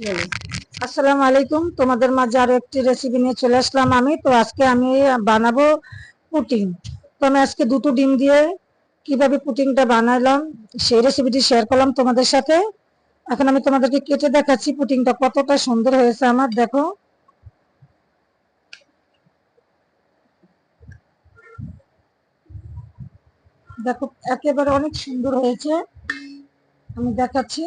বলো। আসসালামু আলাইকুম, তোমাদের মাঝে আরো একটি রেসিপি নিয়ে চলে আসলাম। আজকে আমি বানাবো পুটিং। তো আমি আজকে দুটো ডিম দিয়ে কিভাবে পুটিংটা বানালাম সেই রেসিপিটি শেয়ার করলাম তোমাদের সাথে। এখন আমি তোমাদেরকে কেটে দেখাচ্ছি পুটিংটা কতটা সুন্দর হয়েছে আমার। দেখো, দেখো একেবারে অনেক সুন্দর হয়েছে। আমি দেখাচ্ছি।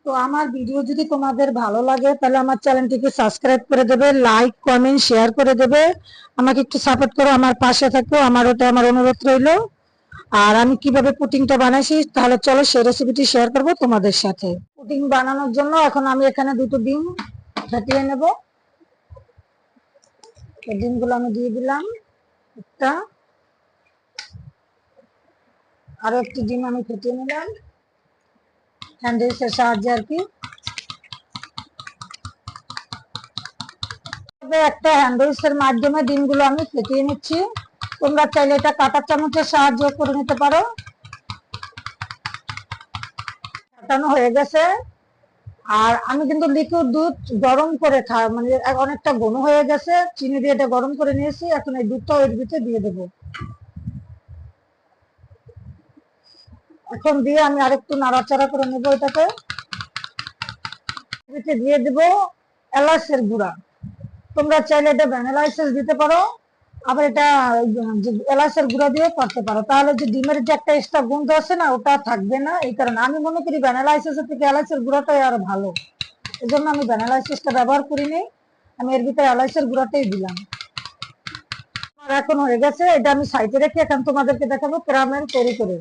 তো আমার ভিডিও যদি তোমাদের ভালো লাগে তাহলে আমার চ্যানেলটিকে সাবস্ক্রাইব করে দেবে, লাইক কমেন্ট শেয়ার করে দেবে, আমাকে একটু সাপোর্ট করো, আমার পাশে থাকো, আমার অনুরোধ রইলো। আর আমি কিভাবে পুটিংটা বানাইছি তাহলে চলো সেই রেসিপিটি শেয়ার করব তোমাদের সাথে। পুটিং বানানোর জন্য এখন আমি এখানে দুটো ডিম ফাটিয়ে নেব। ডিমগুলো আমি দিয়ে দিলাম একটা, আরো একটি ডিম আমি ফেটিয়ে নিলাম হ্যান্ডউইচের সাহায্যে আর কি। একটা হ্যান্ডউইচের মাধ্যমে ডিমগুলো আমি ফেটিয়ে নিচ্ছি। তোমরা চাইলে এটা কাঁটা চামচের সাহায্যে করে নিতে পারো। ফাটানো হয়ে গেছে। আর আমি কিন্তু লিকুইড দুধ গরম করে মানে অনেকটা ঘন হয়ে গেছে, চিনি দিয়ে এটা গরম করে নিয়েছি। এখন এই দুধটাও এর ভিতরে দিয়ে দেবো। এখন দিয়ে আমি আরেকটু নাড়াচাড়া করে নেবো এটাকে। দিয়ে দেবো এলাচের গুঁড়া। তোমরা চাইলে এটা ভ্যানিলা এসেন্স দিতে পারো, আবার এটা এলাচের গুঁড়া দিয়ে করতে পারো। তাহলে যে ডিমের যে একটা এক্সট্রা গন্ধ আছে না, ওটা থাকবে না। এই কারণে আমি মনে করি ভ্যানিলা এসেন্সের থেকে এলাচের গুঁড়াটাই আরো ভালো। এই জন্য আমি ভ্যানিলা এসেন্সটা ব্যবহার করিনি, আমি এর ভিতরে এলাচের গুঁড়াটাই দিলাম। আর এখন হয়ে গেছে, এটা আমি সাইডে রেখে এখন তোমাদেরকে দেখাবো ক্যারামেল তৈরি করে।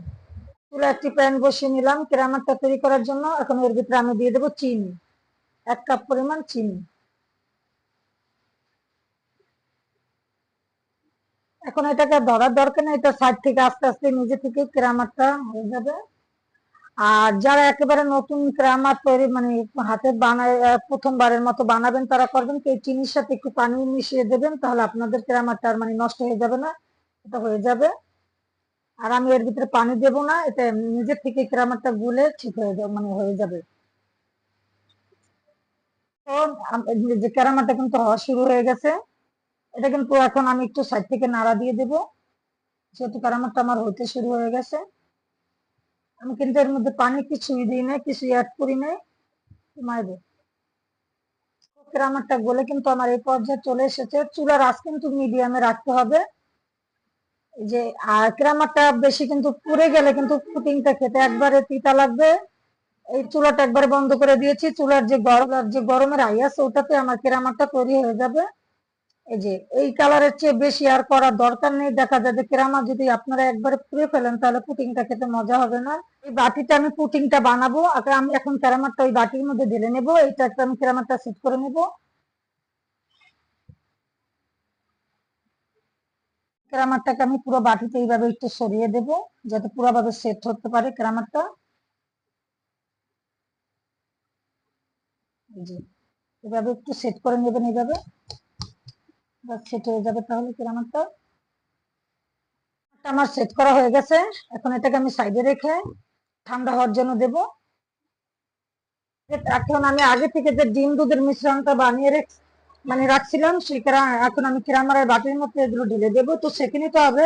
চুলা একটি প্যান বসিয়ে নিলাম ক্যারামেলটা তৈরি করার জন্য। এখন এর ভিতরে আমি দিয়ে দেবো চিনি, 1 কাপ পরিমাণ চিনি। এখন এটাকে ধরার দরকার নেই, এটা সাইড থেকে আস্তে আস্তে নিজে থেকে ক্যারামেলটা হয়ে যাবে। আর যারা একেবারে নতুন ক্যারামেল তৈরি মানে হাতে বানায় প্রথমবারের মতো বানাবেন, তারা করবেন কি চিনির সাথে একটু পানি মিশিয়ে দেবেন, তাহলে আপনাদের ক্যারামেলটা মানে নষ্ট হয়ে যাবে না, এটা হয়ে যাবে। আর আমি এর ভিতরে পানি দেব না, এটা নিজের থেকে ক্যারামেলটা গুলে ঠিক হয়ে যাবে, মানে হয়ে যাবে। তো যে ক্যারামেলটা কিন্তু হওয়া শুরু হয়ে গেছে। এটা কিন্তু এখন আমি একটু সাইড থেকে নাড়া দিয়ে দেব, যেহেতু ক্যারামেলটা আমার হইতে শুরু হয়ে গেছে। আমি কিন্তু এর মধ্যে পানি কিছুই দিই নাই, কিছুই অ্যাড করি নাই। মারবে ক্যারামেলটা গলে কিন্তু আমার এই পর্যায়ে চলে এসেছে। চুলার আঁচ কিন্তু মিডিয়ামে রাখতে হবে। এই যে আর ক্যারামেলটা বেশি কিন্তু পুড়ে গেলে কিন্তু পুডিংটা খেতে একবারে তিতা লাগবে। এই চুলাটা একবারে বন্ধ করে দিয়েছি। চুলার যে গরমের আই আছে ওটাতে আমার কেরামারটা তৈরি হয়ে যাবে। এই যে এই কালারের চেয়ে বেশি আর করার দরকার নেই। দেখা যায় যে কেরামা যদি আপনারা একবারে পুড়ে ফেলেন তাহলে পুটিংটা খেতে মজা হবে না। এই বাটিটা আমি পুটিংটা বানাবো, আগে আমি এখন কেরামারটা ওই বাটির মধ্যে ঢেলে নেবো। এইটা একটা আমি কেরামারটা সেট করে নেবো। কেরামারটাকে আমি পুরো বাটিতে এইভাবে একটু সরিয়ে দেবো, যাতে পুরোভাবে সেট হতে পারে কেরামারটা। জি, এভাবে একটু সেট করে নেবেন, এইভাবে সেট হয়ে যাবে তাহলে কেরামারটা। আমার সেট করা হয়ে গেছে। এখন এটাকে আমি সাইডে রেখে ঠান্ডা হওয়ার জন্য দেব। এখন আমি আগে থেকে যে ডিম দুধের মিশ্রণটা বানিয়ে মানে রাখছিলাম সেটা এখন আমি কেরামারের বাটির মধ্যে এগুলো ঢেলে দেবো। তো সেঁকে নিতে হবে।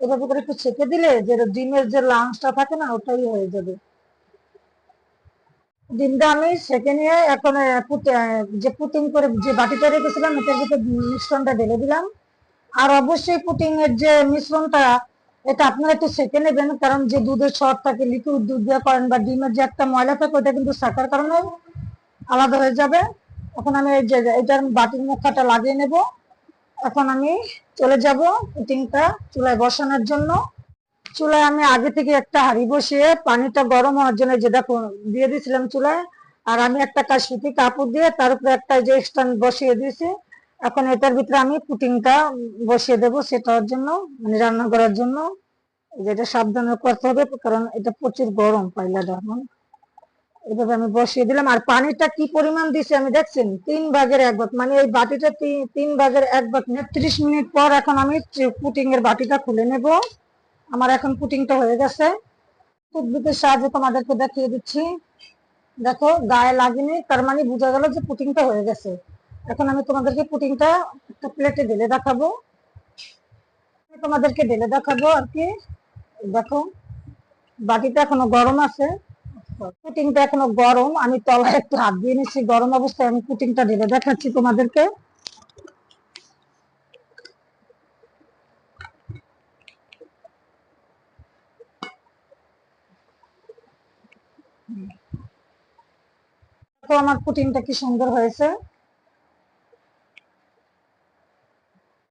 এভাবে করে একটু ছেঁকে দিলে যে ডিমের যে লাঞ্চটা থাকে না, ওটাই হয়ে যাবে। ডিমটা আমি সেঁকে নিয়ে এখন যে পুটিং করে যে বাটিটা রেখেছিলাম এটার ভিতরে মিশ্রণটা ঢেলে দিলাম। আর অবশ্যই পুটিং এর যে মিশ্রণটা, এটা আপনারা একটু সেঁকে নেবেন, কারণ যে দুধের সর থাকে, লিকুইড দুধ দিয়ে করেন বা ডিমের যে একটা ময়লা থাকে ওটা কিন্তু শাকার কারণে আলাদা হয়ে যাবে। এখন আমি এই যে এটার বাটির মুখাটা লাগিয়ে নেব। এখন আমি চলে যাব পুটিংটা চুলায় বসানোর জন্য। চুলায় আমি আগে থেকে একটা হাঁড়ি বসিয়ে পানিটা গরম হওয়ার জন্য যে দেখো দিয়ে দিয়েছিলাম চুলায়। আর আমি একটা সুতি কাপড় দিয়ে তার উপরে একটা যে স্ট্যান্ড বসিয়ে দিয়েছি। এখন এটার ভিতরে আমি পুটিংটা বসিয়ে দেবো সেট হওয়ার জন্য, মানে রান্না করার জন্য। যেটা সাবধানে করতে হবে কারণ এটা প্রচুর গরম পাইলাটা এখন। এভাবে আমি বসিয়ে দিলাম। আর পানিটা কি পরিমাণ দিছি আমি দেখছেন, 3/1 ভাগ, মানে এই বাটিটা 3/1 ভাগ। 30 মিনিট পর এখন আমি পুটিং এর বাটিটা খুলে নেব। আমার এখন পুটিংটা হয়ে গেছে। টুথপিকের সাহায্যে তোমাদেরকে দেখিয়ে দিচ্ছি। দেখো গায়ে লাগেনি, তার মানে বোঝা গেল যে পুটিংটা হয়ে গেছে। এখন আমি তোমাদেরকে পুটিংটা একটা প্লেটে ঢেলে দেখাবো। আর কি, দেখো বাটিটা এখনো গরম আছে, পুটিংটা এখনো গরম। আমি তলায় একটু হাত দিয়ে নিচ্ছি, গরম অবস্থায় আমি পুটিংটা ঢেলে দেখাচ্ছি তোমাদেরকে। তো আমার পুটিংটা কি সুন্দর হয়েছে।